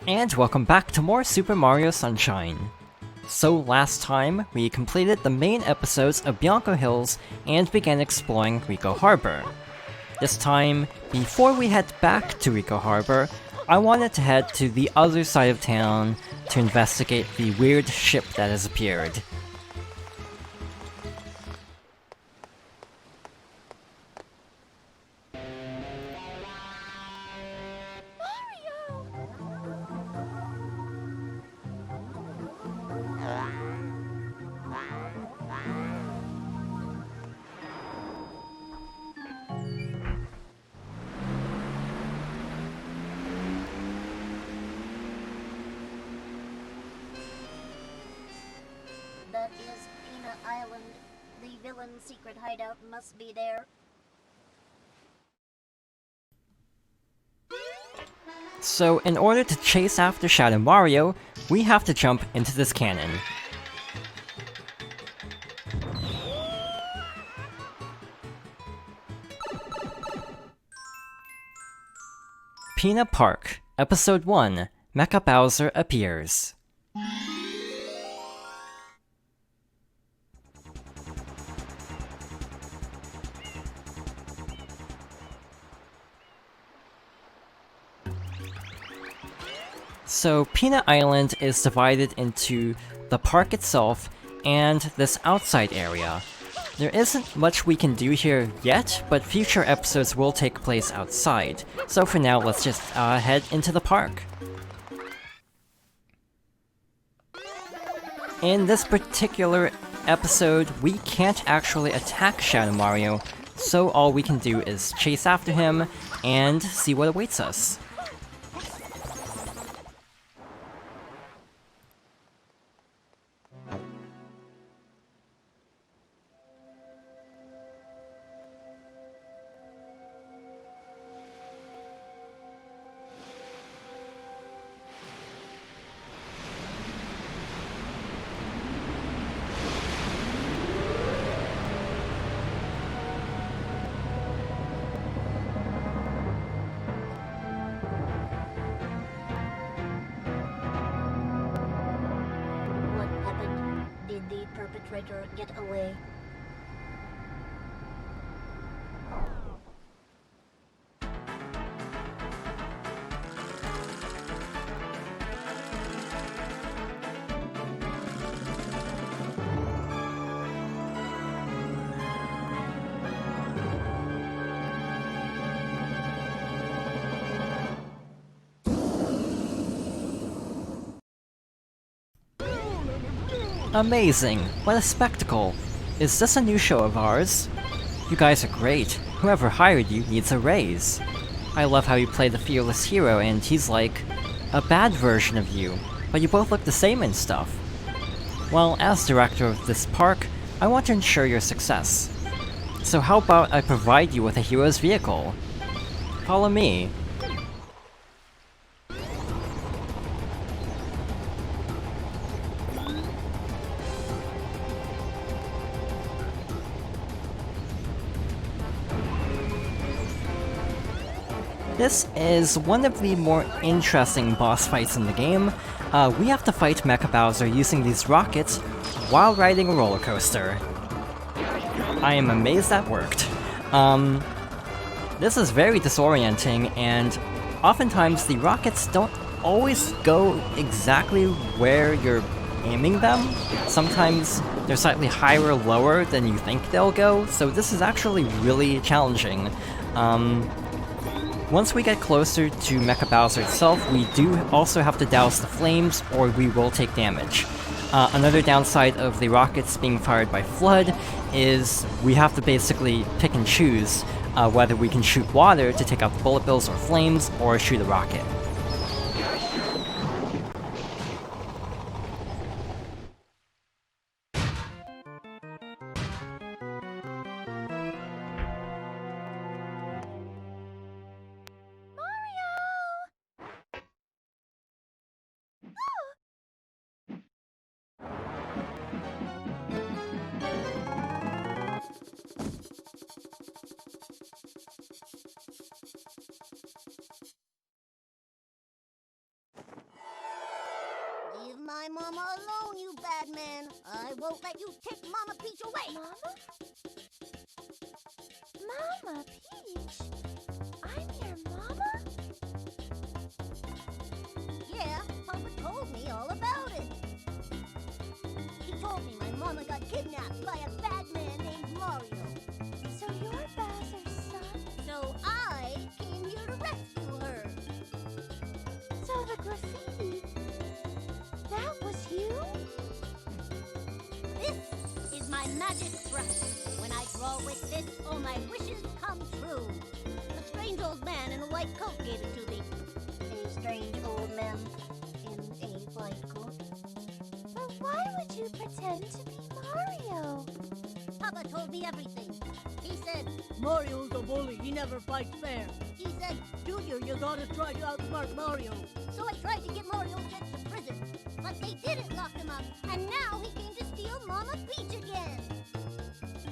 And welcome back to more Super Mario Sunshine. So last time, we completed the main episodes of Bianco Hills and began exploring Rico Harbor. This time, before we head back to Rico Harbor, I wanted to head to the other side of town to investigate the weird ship that has appeared. That is Pinna Island. The villain's secret hideout must be there. So in order to chase after Shadow Mario, we have to jump into this cannon. Pinna Park, Episode 1, Mecha-Bowser appears. So Pinna Island is divided into the park itself and this outside area. There isn't much we can do here yet, but future episodes will take place outside. So for now, let's just head into the park. In this particular episode, we can't actually attack Shadow Mario, so all we can do is chase after him and see what awaits us. What happened? Did the perpetrator get away? Amazing! What a spectacle! Is this a new show of ours? You guys are great. Whoever hired you needs a raise. I love how you play the fearless hero and he's like a bad version of you, but you both look the same and stuff. Well, as director of this park, I want to ensure your success. So how about I provide you with a hero's vehicle? Follow me. This is one of the more interesting boss fights in the game. We have to fight Mecha-Bowser using these rockets while riding a roller coaster. I am amazed that worked. This is very disorienting, and oftentimes the rockets don't always go exactly where you're aiming them. Sometimes they're slightly higher or lower than you think they'll go, so this is actually really challenging. Once we get closer to Mecha-Bowser itself, we do also have to douse the flames, or we will take damage. Another downside of the rockets being fired by F.L.U.D. is we have to basically pick and choose whether we can shoot water to take out the bullet bills or flames, or shoot a rocket. my Mama alone, you bad man. I won't let you take Mama Peach away. Mama Peach? I'm your mama? Yeah, Papa told me all about it. He told me my Mama got kidnapped by a bad man named Mario. So you're Bowser's son? So I came here to rescue her. So the graffiti, that was you? This is my magic brush. When I draw with this, all my wishes come true. A strange old man in a white coat gave it to me. A strange old man in a white coat. But why would you pretend to be Mario? Papa told me everything. He said, Mario's a bully, he never fights fair. He said, Junior, you gotta try to outsmart Mario. So I tried to get Mario sent to prison. But they didn't lock him up, and now he came to steal Mama Peach again.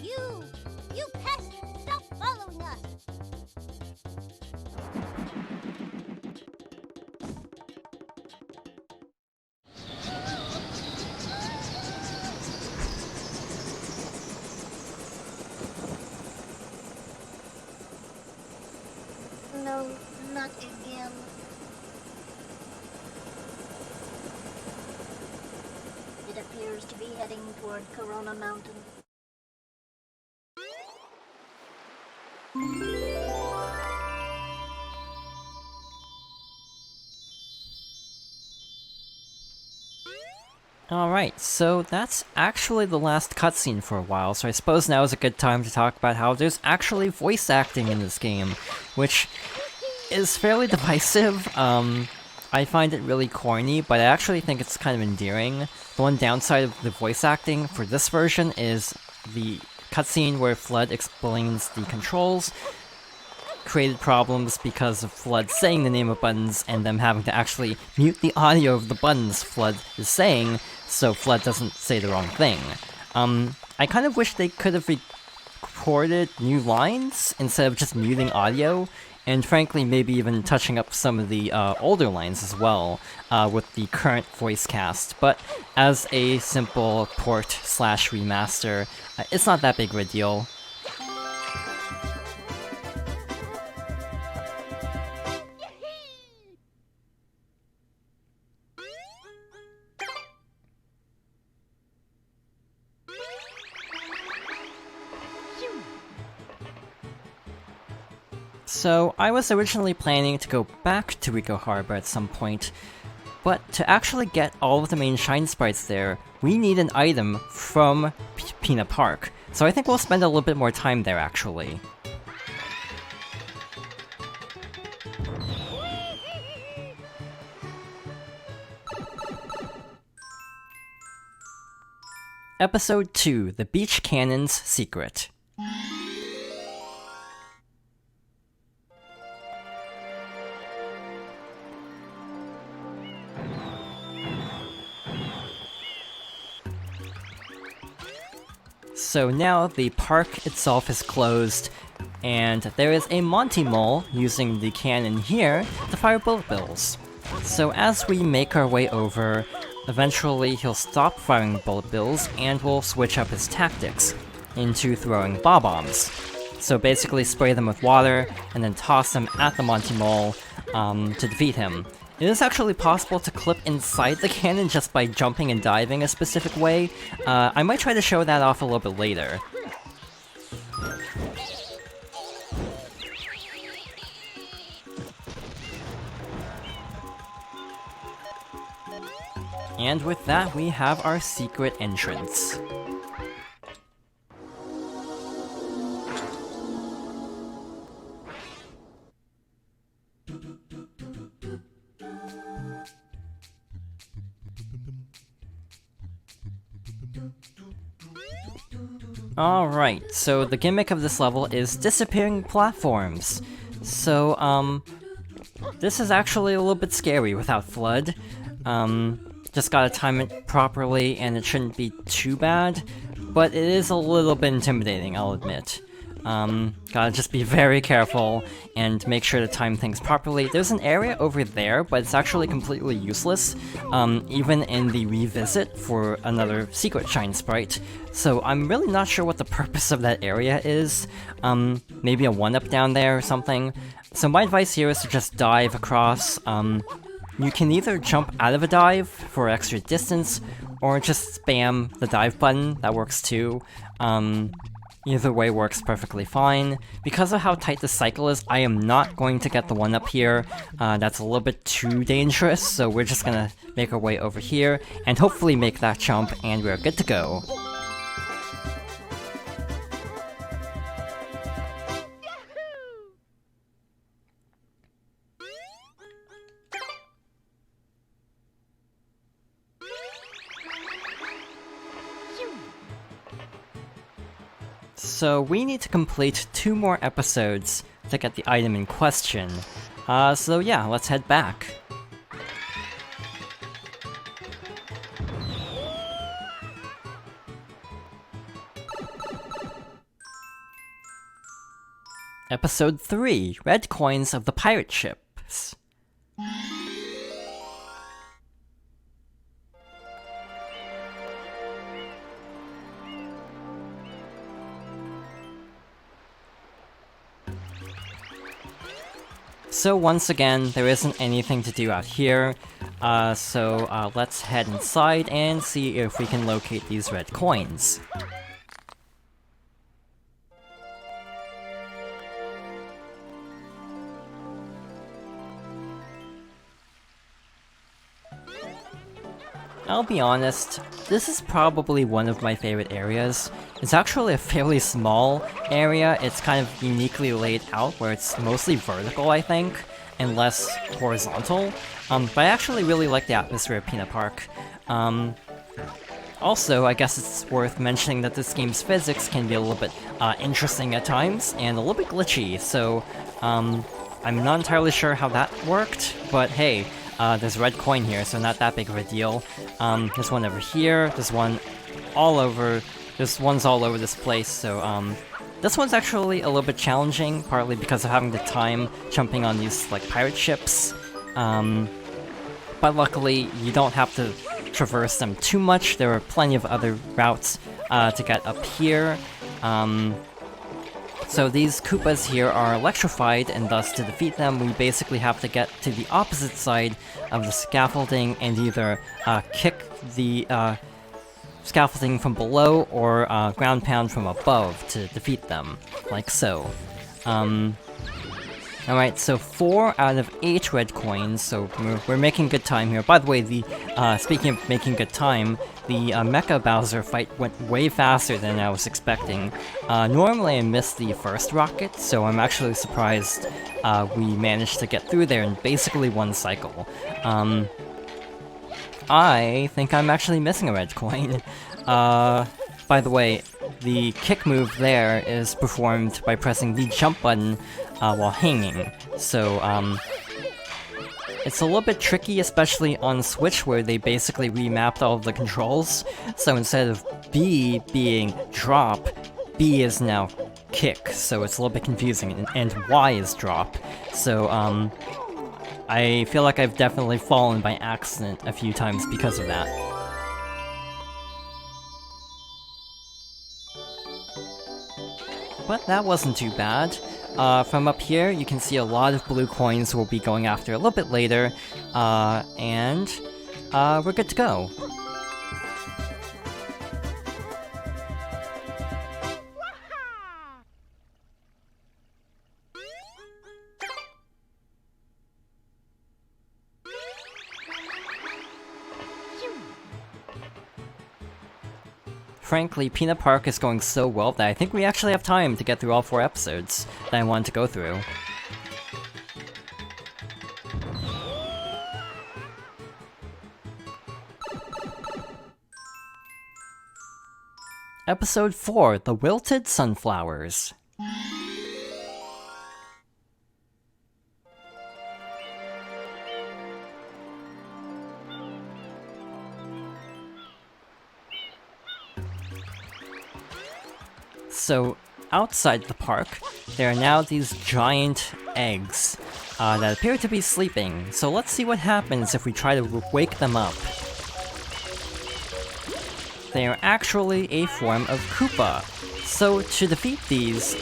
You pest, stop following us. No, not again. It appears to be heading toward Corona Mountain. Alright, so that's actually the last cutscene for a while, so I suppose now is a good time to talk about how there's actually voice acting in this game, which is fairly divisive. I find it really corny, but I actually think it's kind of endearing. The one downside of the voice acting for this version is the cutscene where F.L.U.D explains the controls created problems because of F.L.U.D saying the name of buttons and them having to actually mute the audio of the buttons F.L.U.D is saying, so F.L.U.D doesn't say the wrong thing. I kind of wish they could have recorded new lines instead of just muting audio, and frankly maybe even touching up some of the older lines as well with the current voice cast, but as a simple port/remaster, it's not that big of a deal. So, I was originally planning to go back to Ricco Harbor at some point, but to actually get all of the main Shine Sprites there, we need an item from Pinna Park, so I think we'll spend a little bit more time there actually. Episode 2, The Beach Cannon's Secret. So now the park itself is closed, and there is a Monty Mole using the cannon here to fire bullet bills. So as we make our way over, eventually he'll stop firing bullet bills and will switch up his tactics into throwing bob-bombs. So basically spray them with water and then toss them at the Monty Mole to defeat him. It is actually possible to clip inside the cannon just by jumping and diving a specific way. I might try to show that off a little bit later. And with that, we have our secret entrance. Alright, so the gimmick of this level is disappearing platforms. So, this is actually a little bit scary without F.L.U.D. Just gotta time it properly and it shouldn't be too bad, but it is a little bit intimidating, I'll admit. Gotta just be very careful and make sure to time things properly. There's an area over there, but it's actually completely useless, even in the revisit for another secret shine sprite. So I'm really not sure what the purpose of that area is. Maybe a 1-up down there or something. So my advice here is to just dive across. You can either jump out of a dive for extra distance, or just spam the dive button. That works too. Either way works perfectly fine. Because of how tight the cycle is, I am not going to get the 1-up here. That's a little bit too dangerous, so we're just gonna make our way over here, and hopefully make that jump, and we're good to go. So we need to complete 2 more episodes to get the item in question. So yeah, let's head back. Episode 3, Red Coins of the Pirate Ships. So once again, there isn't anything to do out here, so let's head inside and see if we can locate these red coins. I'll be honest, this is probably one of my favorite areas. It's actually a fairly small area. It's kind of uniquely laid out where it's mostly vertical, I think, and less horizontal. But I actually really like the atmosphere of Pinna Park. Also, I guess it's worth mentioning that this game's physics can be a little bit interesting at times, and a little bit glitchy, so I'm not entirely sure how that worked, but hey, there's a red coin here, so not that big of a deal. There's one over here, there's one all over, there's ones all over this place, so this one's actually a little bit challenging, partly because of having the time jumping on these, like, pirate ships. But luckily, you don't have to traverse them too much. There are plenty of other routes to get up here. So these Koopas here are electrified, and thus to defeat them, we basically have to get to the opposite side of the scaffolding and either kick the scaffolding from below or ground pound from above to defeat them, like so. Alright, so 4 out of 8 red coins, so we're making good time here. By the way, speaking of making good time, the Mecha-Bowser fight went way faster than I was expecting. Normally I missed the first rocket, so I'm actually surprised we managed to get through there in basically one cycle. I think I'm actually missing a red coin. By the way, the kick move there is performed by pressing the jump button while hanging, so it's a little bit tricky, especially on Switch, where they basically remapped all of the controls. So instead of B being drop, B is now kick, so it's a little bit confusing, and Y is drop. So I feel like I've definitely fallen by accident a few times because of that. But that wasn't too bad. From up here, you can see a lot of blue coins we'll be going after a little bit later, and we're good to go. Frankly, Pinna Park is going so well that I think we actually have time to get through all 4 episodes that I wanted to go through. Episode 4, The Wilted Sunflowers. So, outside the park, park, there are now these giant eggs that appear to be sleeping. So let's see what happens if we try to wake them up. They are actually a form of Koopa. So to defeat these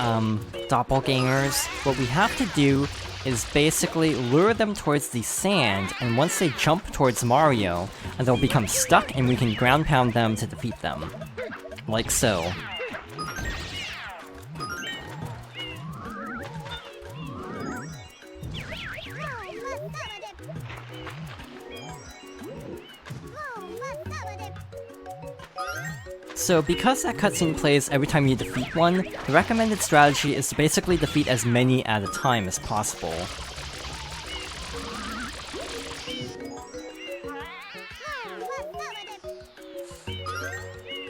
doppelgangers, what we have to do is basically lure them towards the sand, and once they jump towards Mario, they'll become stuck and we can ground pound them to defeat them. Like so. So because that cutscene plays every time you defeat one, the recommended strategy is to basically defeat as many at a time as possible.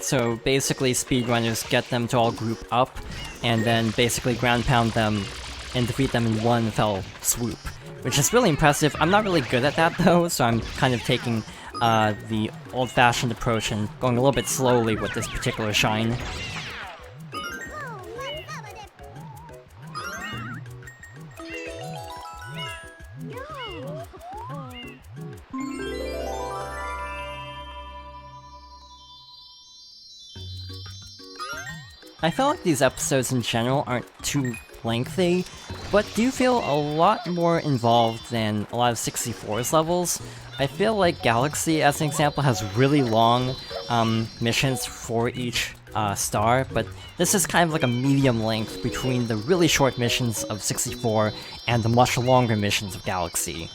So basically speedrunners get them to all group up, and then basically ground pound them and defeat them in one fell swoop. Which is really impressive. I'm not really good at that though, so I'm kind of taking the old-fashioned approach and going a little bit slowly with this particular shine. I feel like these episodes in general aren't too lengthy, but do feel a lot more involved than a lot of 64's levels. I feel like Galaxy, as an example, has really long missions for each star, but this is kind of like a medium length between the really short missions of 64 and the much longer missions of Galaxy.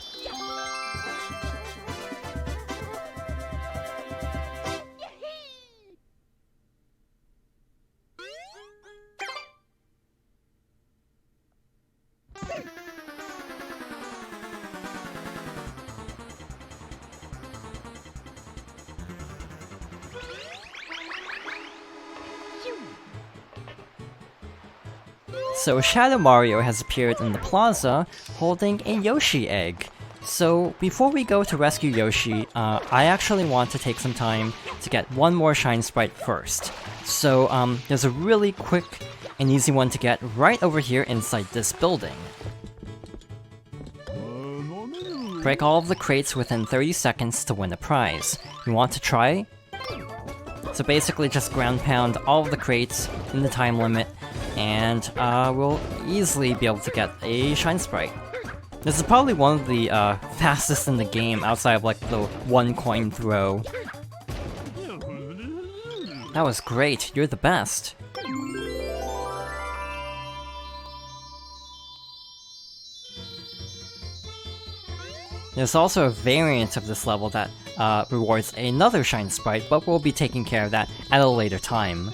So Shadow Mario has appeared in the plaza, holding a Yoshi egg. So before we go to rescue Yoshi, I actually want to take some time to get one more Shine Sprite first. So there's a really quick and easy one to get right over here inside this building. Break all of the crates within 30 seconds to win a prize. You want to try? So basically just ground pound all of the crates in the time limit, and we'll easily be able to get a Shine Sprite. This is probably one of the fastest in the game outside of like the one coin throw. That was great, you're the best. There's also a variant of this level that rewards another Shine Sprite, but we'll be taking care of that at a later time.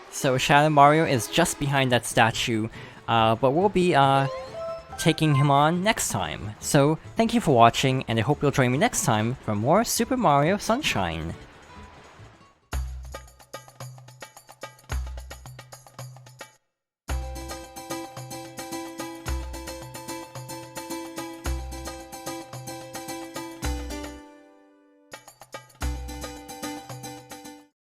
So Shadow Mario is just behind that statue, but we'll be taking him on next time. So thank you for watching, and I hope you'll join me next time for more Super Mario Sunshine.